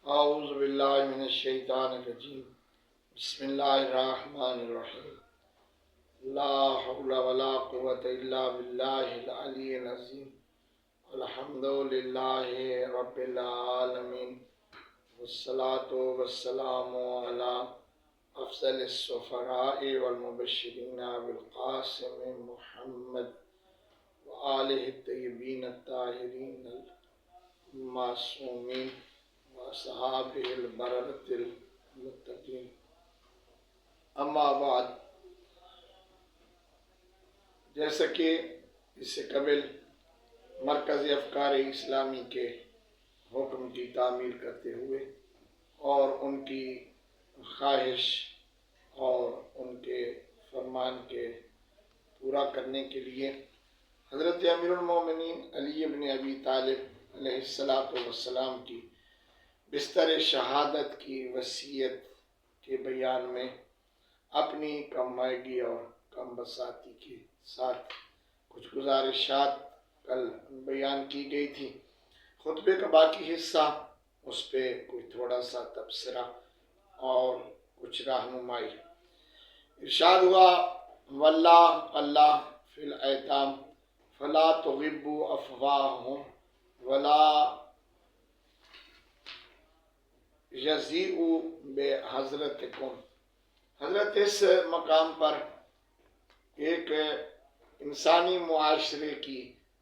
اعوذ باللہ من الشیطان الرجیم بسم اللہ الرحمن الرحیم لا حول ولا قوة الا باللہ العلی العظیم الحمد للہ رب العالمین والصلاة والسلام علی افضل السفراء والمبشرین بالقاسم محمد وآلہ الطیبین الطاہرین المعصومین وصحابہ البررۃ المتقین اما بعد، جیسا کہ اس سے قبل مرکزی افکار اسلامی کے حکم کی تعمیل کرتے ہوئے اور ان کی خواہش اور ان کے فرمان کے پورا کرنے کے لیے حضرت امیر المومنین علی بن ابی طالب علیہ السلام کی بستر شہادت کی وصیت کے بیان میں اپنی کم مائگی اور کم بساطی کے ساتھ کچھ گزارشات کل بیان کی گئی تھی۔ خطبے کا باقی حصہ، اس پہ کوئی تھوڑا سا تبصرہ اور کچھ رہنمائی۔ ارشاد ہوا واللہ اللہ فی الایتام فلا تغبوا افواہہم ولا یضیعوا بحضرتکم۔ حضرت اس مقام پر ایک انسانی معاشرے کی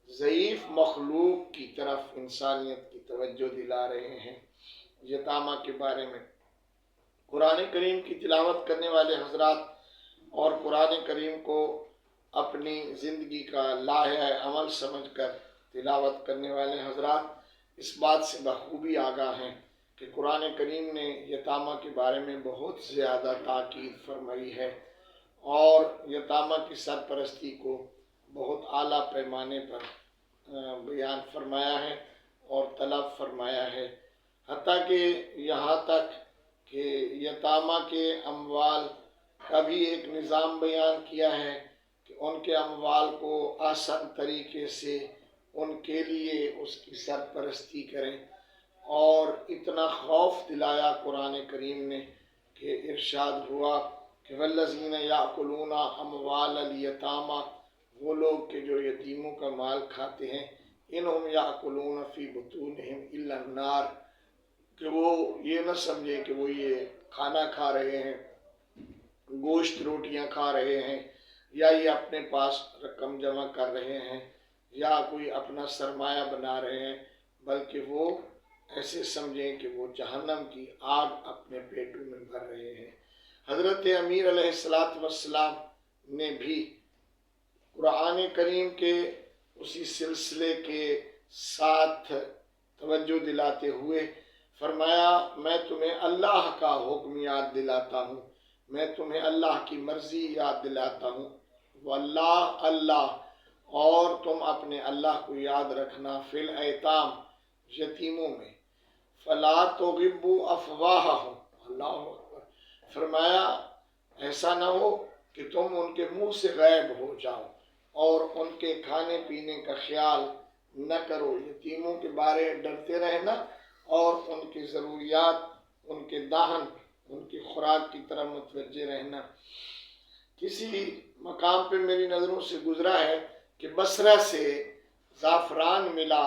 ضعیف مخلوق کی طرف انسانیت کی توجہ دلا رہے ہیں۔ یتامہ کے بارے میں قرآن کریم کی تلاوت کرنے والے حضرات اور قرآن کریم کو اپنی زندگی کا لائحہ عمل سمجھ کر تلاوت کرنے والے حضرات اس بات سے بخوبی آگاہ ہیں کہ قرآن کریم نے یتامہ کے بارے میں بہت زیادہ تاکید فرمائی ہے اور یتامہ کی سرپرستی کو بہت اعلیٰ پیمانے پر بیان فرمایا ہے اور طلب فرمایا ہے، حتیٰ کہ یہاں تک کہ یتامہ کے اموال کا بھی ایک نظام بیان کیا ہے کہ ان کے اموال کو آسان طریقے سے ان کے لیے اس کی سرپرستی کریں، اور اتنا خوف دلایا قرآن کریم نے کہ ارشاد ہوا کہ والذین یأکلون اموال الیتامى، وہ لوگ کہ جو یتیموں کا مال کھاتے ہیں، انہم یأکلون فی بطونہم الا النار، کہ وہ یہ نہ سمجھیں کہ وہ یہ کھانا کھا رہے ہیں، گوشت روٹیاں کھا رہے ہیں، یا یہ اپنے پاس رقم جمع کر رہے ہیں یا کوئی اپنا سرمایہ بنا رہے ہیں، بلکہ وہ ایسے سمجھیں کہ وہ جہنم کی آگ اپنے پیٹوں میں بھر رہے ہیں۔ حضرت امیر علیہ السلام نے بھی قرآن کریم کے اسی سلسلے کے ساتھ توجہ دلاتے ہوئے فرمایا میں تمہیں اللہ کا حکم یاد دلاتا ہوں، میں تمہیں اللہ کی مرضی یاد دلاتا ہوں، واللہ اللہ، اور تم اپنے اللہ کو یاد رکھنا، فی الایتام، یتیموں میں، فلا تغبوا افواہہم، اللہ اکبر، فرمایا ایسا نہ ہو کہ تم ان کے منہ سے غائب ہو جاؤ اور ان کے کھانے پینے کا خیال نہ کرو، یتیموں کے بارے ڈرتے رہنا اور ان کی ضروریات، ان کے دہن، ان کی خوراک کی طرف متوجہ رہنا۔ کسی مقام پہ میری نظروں سے گزرا ہے کہ بصرہ سے زعفران ملا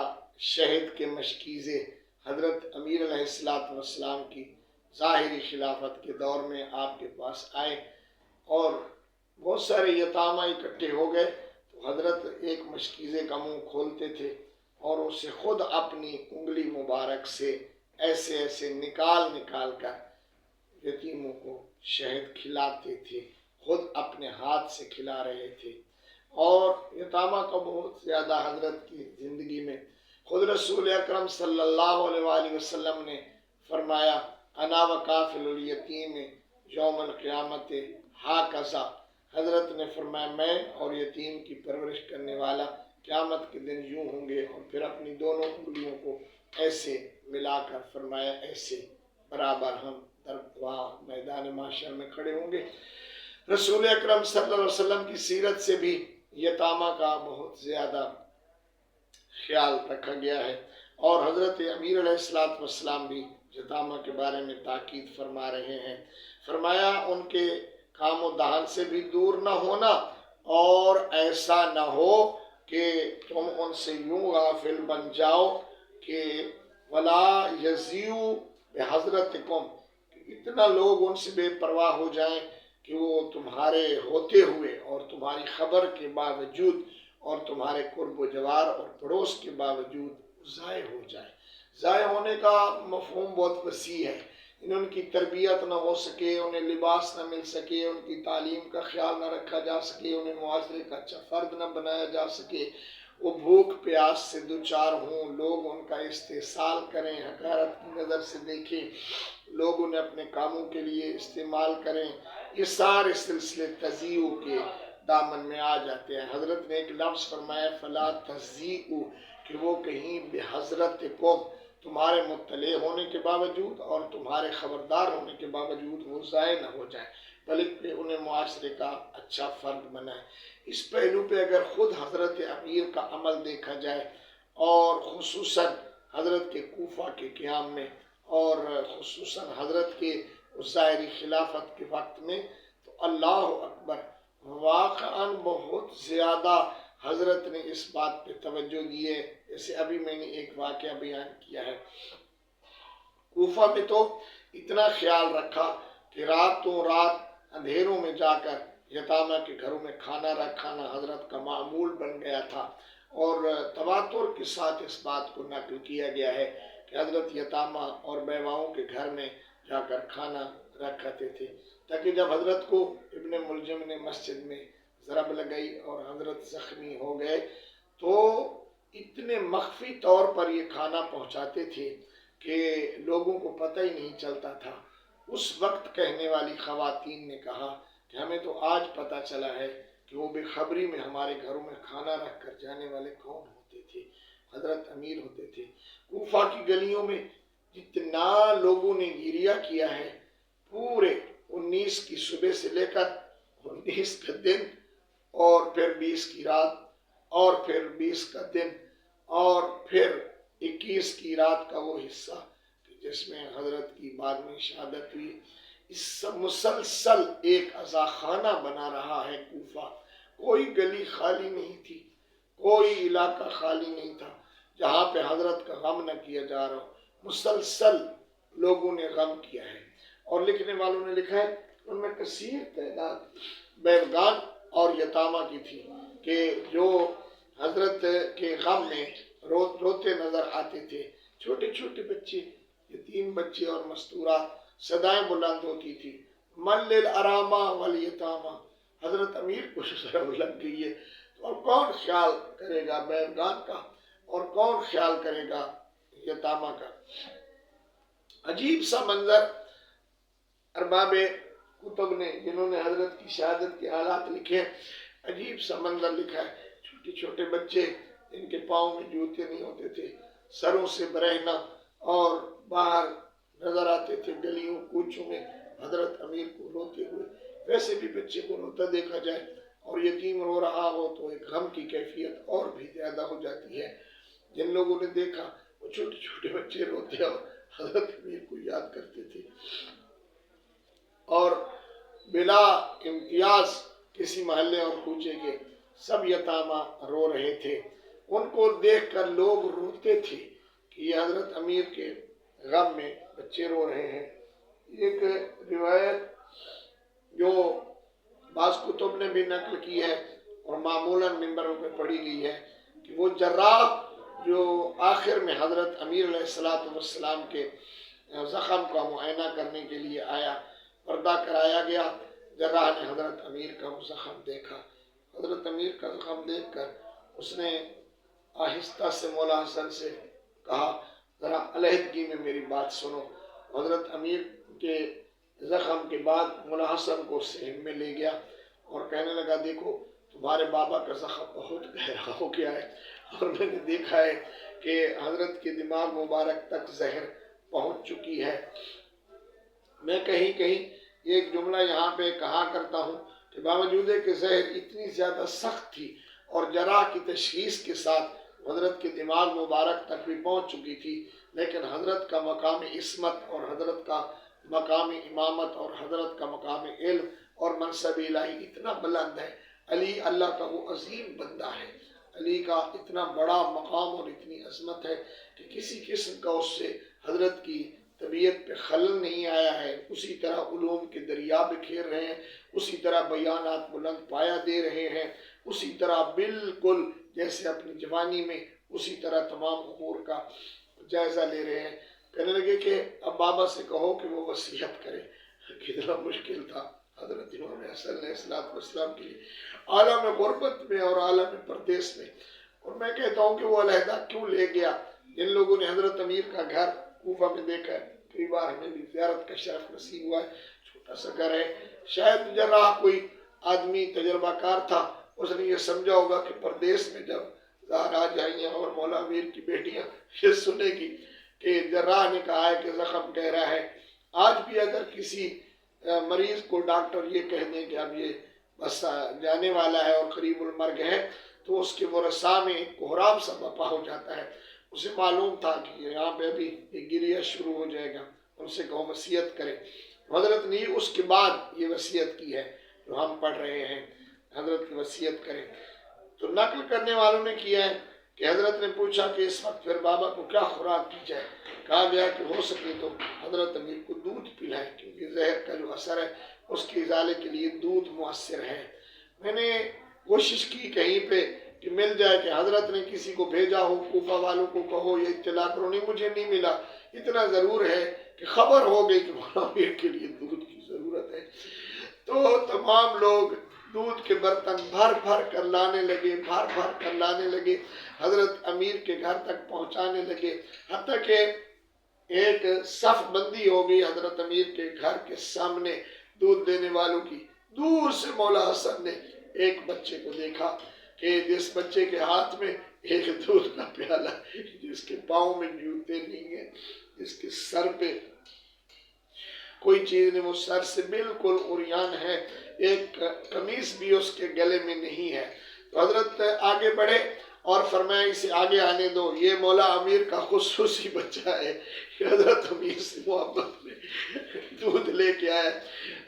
شہد کے مشکیزے حضرت امیر علیہ السلام کی ظاہری خلافت کے دور میں آپ کے پاس آئے اور بہت سارے یتامہ اکٹھے ہو گئے، تو حضرت ایک مشکیزے کا منہ کھولتے تھے اور اسے خود اپنی انگلی مبارک سے ایسے ایسے نکال کر یتیموں کو شہد کھلاتے تھے، خود اپنے ہاتھ سے کھلا رہے تھے۔ اور یتامہ کا بہت زیادہ حضرت کی زندگی میں خود رسول اکرم صلی اللہ علیہ وآلہ وسلم نے فرمایا انا وکافل الیتیم یوم القیامت ہاکذا، حضرت نے فرمایا میں اور یتیم کی پرورش کرنے والا قیامت کے دن یوں ہوں گے، اور پھر اپنی دونوں انگلیوں کو ایسے ملا کر فرمایا ایسے برابر ہم در میدان محشر میں کھڑے ہوں گے۔ رسول اکرم صلی اللہ علیہ وسلم کی سیرت سے بھی یتامہ کا بہت زیادہ خیال رکھا گیا ہے، اور حضرت امیر علیہ السلام بھی یتامہ کے بارے میں تاکید فرما رہے ہیں۔ فرمایا ان کے کام و دہن سے بھی دور نہ ہونا، اور ایسا نہ ہو کہ تم ان سے یوں غافل بن جاؤ کہ ولا یزیو بحضرتکم، اتنا لوگ ان سے بے پرواہ ہو جائیں کہ وہ تمہارے ہوتے ہوئے اور تمہاری خبر کے باوجود اور تمہارے قرب و جوار اور پڑوس کے باوجود ضائع ہو جائے۔ ضائع ہونے کا مفہوم بہت وسیع ہے، ان کی تربیت نہ ہو سکے، انہیں لباس نہ مل سکے، ان کی تعلیم کا خیال نہ رکھا جا سکے، انہیں معاشرے کا اچھا فرد نہ بنایا جا سکے، وہ بھوک پیاس سے دوچار ہوں، لوگ ان کا استحصال کریں، حقارت کی نظر سے دیکھیں، لوگ انہیں اپنے کاموں کے لیے استعمال کریں، یہ سارے سلسلے تضیع کے دامن میں آ جاتے ہیں۔ حضرت نے ایک لفظ فرمایا فلا تضیعوا، کہ وہ کہیں بحضرتکم، تمہارے مطلع ہونے کے باوجود اور تمہارے خبردار ہونے کے باوجود وہ ضائع نہ ہو جائے، بلکہ انہیں معاشرے کا اچھا فرد بنائے۔ اس پہلو پہ اگر خود حضرت امیر کا عمل دیکھا جائے، اور خصوصاً حضرت کے کوفہ کے قیام میں، اور خصوصاً حضرت کے ظاہری خلافت کے وقت میں، تو اللہ اکبر، واقعاً بہت زیادہ حضرت نے اس بات پہ توجہ دی ہے۔ جیسے ابھی میں نے ایک واقعہ بیان کیا ہے، کوفہ میں تو اتنا خیال رکھا کہ راتوں رات اندھیروں میں جا کر یتامہ کے گھروں میں کھانا رکھانا حضرت کا معمول بن گیا تھا، اور تواتر کے ساتھ اس بات کو نقل کیا گیا ہے کہ حضرت یتامہ اور بیواؤں کے گھر میں جا کر کھانا رکھاتے تھے، تاکہ جب حضرت کو ابن ملجم نے مسجد میں ضرب لگائی اور حضرت زخمی ہو گئے، تو اتنے مخفی طور پر یہ کھانا پہنچاتے تھے کہ لوگوں کو پتہ ہی نہیں چلتا تھا۔ اس وقت کہنے والی خواتین نے کہا کہ ہمیں تو آج پتہ چلا ہے کہ وہ بے خبری میں ہمارے گھروں میں کھانا رکھ کر جانے والے کون ہوتے تھے، حضرت امیر ہوتے تھے۔ کوفہ کی گلیوں میں جتنا لوگوں نے گریہ کیا ہے، پورے 19 کی صبح سے لے کر 19 کا دن، اور پھر 20 کی رات، اور پھر 20 کا دن، اور پھر 21 کی رات کا وہ حصہ جس میں حضرت کی 12ویں شہادت ہوئی، اس مسلسل ایک عزاخانہ بنا رہا ہے کوفہ۔ کوئی گلی خالی نہیں تھی، کوئی علاقہ خالی نہیں تھا جہاں پہ حضرت کا غم نہ کیا جا رہا ہو، مسلسل لوگوں نے غم کیا ہے۔ اور لکھنے والوں نے لکھا ہے ان میں کثیر تعداد بیوگان اور یتامہ کی تھی کہ جو حضرت کے غم میں روتے نظر آتے تھے۔ چھوٹے چھوٹے بچے، یتیم بچے اور مستورات، صدائیں بلند ہوتی تھی من للارامہ والیتامہ، حضرت امیر کو ضرب لگ گئی ہے، اور کون خیال کرے گا بیوگان کا، اور کون خیال کرے گا یتامہ کا۔ عجیب سا منظر ارباب کتب نے، جنہوں نے حضرت کی شہادت کے حالات لکھے، عجیب سا منظر لکھا ہے۔ چھوٹے چھوٹے بچے، ان کے پاؤں میں جوتے نہیں ہوتے تھے، سروں سے برہنہ، اور باہر نظر آتے تھے گلیوں کوچوں میں حضرت امیر کو روتے ہوئے۔ ویسے بھی بچے کو روتا دیکھا جائے اور یتیم رو رہا ہو تو ایک غم کی کیفیت اور بھی زیادہ ہو جاتی ہے۔ جن لوگوں نے دیکھا وہ چھوٹے چھوٹے بچے روتے اور حضرت امیر کو یاد کرتے تھے، اور بلا امتیاز کسی محلے اور کوچے کے سب یتامہ رو رہے تھے۔ ان کو دیکھ کر لوگ روتے تھے کہ یہ حضرت امیر کے غم میں بچے رو رہے ہیں۔ ایک روایت جو بعض کتب نے بھی نقل کی ہے اور معمولاً منبروں پہ پڑھی گئی ہے کہ وہ جراح جو آخر میں حضرت امیر علیہ السلام کے زخم کا معائنہ کرنے کے لیے آیا، پردہ کرایا گیا، جراح نے حضرت امیر کا وہ زخم دیکھا۔ حضرت امیر کا زخم دیکھ کر اس نے آہستہ سے مولا حسن سے کہا ذرا علیحدگی میں میری بات سنو۔ حضرت امیر کے زخم کے بعد مولا حسن کو صحن میں لے گیا اور کہنے لگا دیکھو تمہارے بابا کا زخم بہت گہرا ہو گیا ہے، اور میں نے دیکھا ہے کہ حضرت کے دماغ مبارک تک زہر پہنچ چکی ہے۔ میں کہیں کہیں ایک جملہ یہاں پہ کہا کرتا ہوں کہ باوجود کہ زہر اتنی زیادہ سخت تھی اور جراح کی تشخیص کے ساتھ حضرت کے دماغ مبارک تک بھی پہنچ چکی تھی، لیکن حضرت کا مقام عصمت اور حضرت کا مقام امامت اور حضرت کا مقام علم اور منصب الہی اتنا بلند ہے. علی اللہ کا وہ عظیم بندہ ہے، علی کا اتنا بڑا مقام اور اتنی عظمت ہے کہ کسی قسم کا اس سے حضرت کی طبیعت پہ خلل نہیں آیا ہے. اسی طرح علوم کے دریا بکھیر رہے ہیں، اسی طرح بیانات بلند پایا دے رہے ہیں، اسی طرح بالکل جیسے اپنی جوانی میں اسی طرح تمام امور کا جائزہ لے رہے ہیں. کہنے لگے کہ اب بابا سے کہو کہ وہ وصیت کرے. کتنا مشکل تھا حضرت امام حسن علیہ السلام کے لیے عالم غربت میں اور عالم پردیس میں. اور میں کہتا ہوں کہ وہ علیحدہ کیوں لے گیا. جن لوگوں نے حضرت امیر کا گھر کوفہ میں دیکھا ہے، کئی بار ہمیں بھی زیارت کا شرف نصیب ہوا ہے، چھوٹا سا گھر ہے. شاید جراح کوئی آدمی تجربہ کار تھا، اس نے یہ سمجھا ہوگا کہ پردیس میں جب زہرا جائیاں اور مولا امیر کی بیٹیاں یہ سنے گی کہ جراح نے کہا ہے کہ زخم گہرا ہے. آج بھی اگر کسی مریض کو ڈاکٹر یہ کہہ دیں کہ اب یہ بس جانے والا ہے اور قریب المرگ ہے، تو اس کے ورثاء میں ایک کوہرام سا بپا ہو جاتا ہے. اسے معلوم تھا کہ یہاں پہ ابھی ایک گریہ شروع ہو جائے گا. ان سے کہو وصیت کرے. حضرت نے اس کے بعد یہ وصیت کی ہے جو ہم پڑھ رہے ہیں، حضرت کی وصیت کریں. تو نقل کرنے والوں نے کیا ہے کہ حضرت نے پوچھا کہ اس وقت پھر بابا کو کیا خوراک دی جائے. کہا گیا کہ ہو سکے تو حضرت امیر کو دودھ پلائیں، کیونکہ زہر کا جو اثر ہے اس کے ازالے کے لیے دودھ مؤثر ہے. میں نے کوشش کی کہیں پہ کہ مل جائے کہ حضرت نے کسی کو بھیجا ہو، کوفہ والوں کو کہو یہ اطلاع کرو. نہیں، مجھے نہیں ملا. اتنا ضرور ہے کہ خبر ہو گئی کہ مولا امیر کے لیے دودھ کی ضرورت ہے. تو تمام لوگ دودھ کے برتن بھر بھر کر لانے لگے، بھر بھر کر لانے لگے، حضرت امیر کے گھر تک پہنچانے لگے. حتیٰ کہ ایک صف بندی ہو گئی حضرت امیر کے گھر کے سامنے دودھ دینے والوں کی. دور سے مولا حسن نے ایک بچے کو دیکھا کہ جس بچے کے ہاتھ میں ایک دودھ کا پیالہ، جس کے پاؤں میں جوتے نہیں ہیں، جس کے سر پہ کوئی چیز نہیں، وہ سر سے بالکل عریان ہے، ایک قمیص بھی اس کے گلے میں نہیں ہے. تو حضرت آگے بڑھے اور فرمایا اسے آگے آنے دو، یہ مولا امیر کا خصوصی بچہ ہے. حضرت امیر سے محبت میں دودھ لے کے آیا.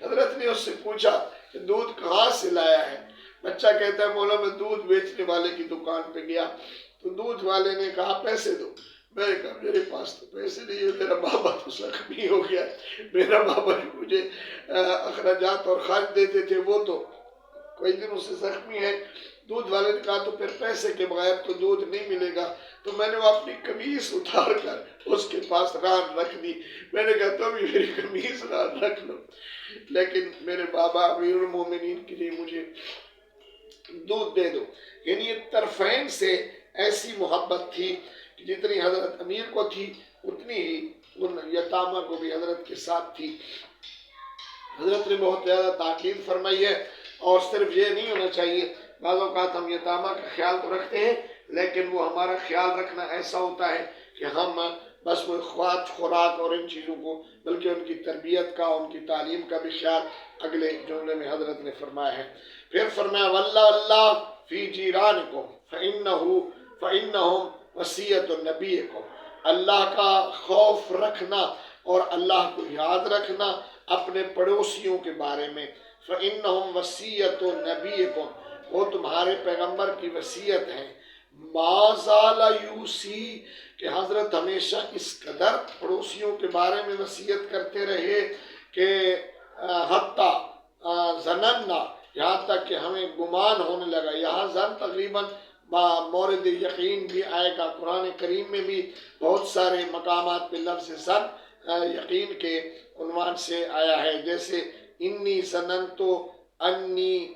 حضرت نے اس سے پوچھا کہ دودھ کہاں سے لایا ہے. بچہ کہتا ہے مولا میں دودھ بیچنے والے کی دکان پہ گیا تو دودھ والے نے کہا پیسے دو. میں نے کہا میرے پاس تو پیسے نہیں ہے، میرا بابا تو زخمی ہو گیا. میرا بابا جو مجھے اخراجات اور خرچ دیتے تھے وہ تو کوئی دنوں سے زخمی ہے. دودھ والے نے کہا تو پھر پیسے کے بغیر تو دودھ نہیں ملے گا. تو میں نے وہ اپنی قمیص اتار کر اس کے پاس ران رکھ دی. میں نے کہا تم بھی میری قمیص ران رکھ لو، لیکن میرے بابا امیر المومنین کے لیے مجھے دودھ دے دو. یعنی یہ طرفین سے ایسی محبت تھی کہ جتنی حضرت امیر کو تھی اتنی ہی ان یتامہ کو بھی حضرت کے ساتھ تھی. حضرت نے بہت زیادہ تاکید فرمائی ہے. اور صرف یہ نہیں ہونا چاہیے، بعض اوقات ہم یتامہ کا خیال تو رکھتے ہیں لیکن وہ ہمارا خیال رکھنا ایسا ہوتا ہے کہ ہم بس وہ خوراک اور ان چیزوں کو، بلکہ ان کی تربیت کا، ان کی تعلیم کا بھی خیال اگلے جملے میں حضرت نے فرمایا ہے. پھر فرمایا واللہ اللہ فی جیرانکم فإنہم وصیت نبیکم. اللہ کا خوف رکھنا اور اللہ کو یاد رکھنا اپنے پڑوسیوں کے بارے میں. فإنہم وصیت نبیکم، وہ تمہارے پیغمبر کی وصیت ہیں. ما زال یوسی، کہ حضرت ہمیشہ اس قدر پڑوسیوں کے بارے میں وصیت کرتے رہے کہ حتیٰ ظننا، یہاں تک کہ ہمیں گمان ہونے لگا. یہاں زن تقریباً مورد یقین بھی آئے گا. قرآن کریم میں بھی بہت سارے مقامات پہ لفظ زن یقین کے عنوان سے آیا ہے، جیسے انی ظننتو انی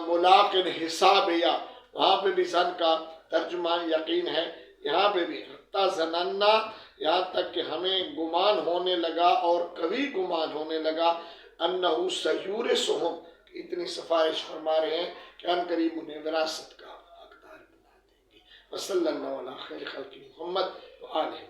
ملاقن حسابیا، وہاں پہ بھی زن کا ترجمہ یقین ہے. یہاں پہ بھی حتیٰ ظننا، یہاں تک کہ ہمیں گمان ہونے لگا اور قوی گمان ہونے لگا. انہو سیورثہم، اتنی سفارش فرما رہے ہیں کہ ان قریب انہیں وراثت کا حقدار بنا دیں گے. وصلی اللہ علیہ خیر خلق محمد وآلہ.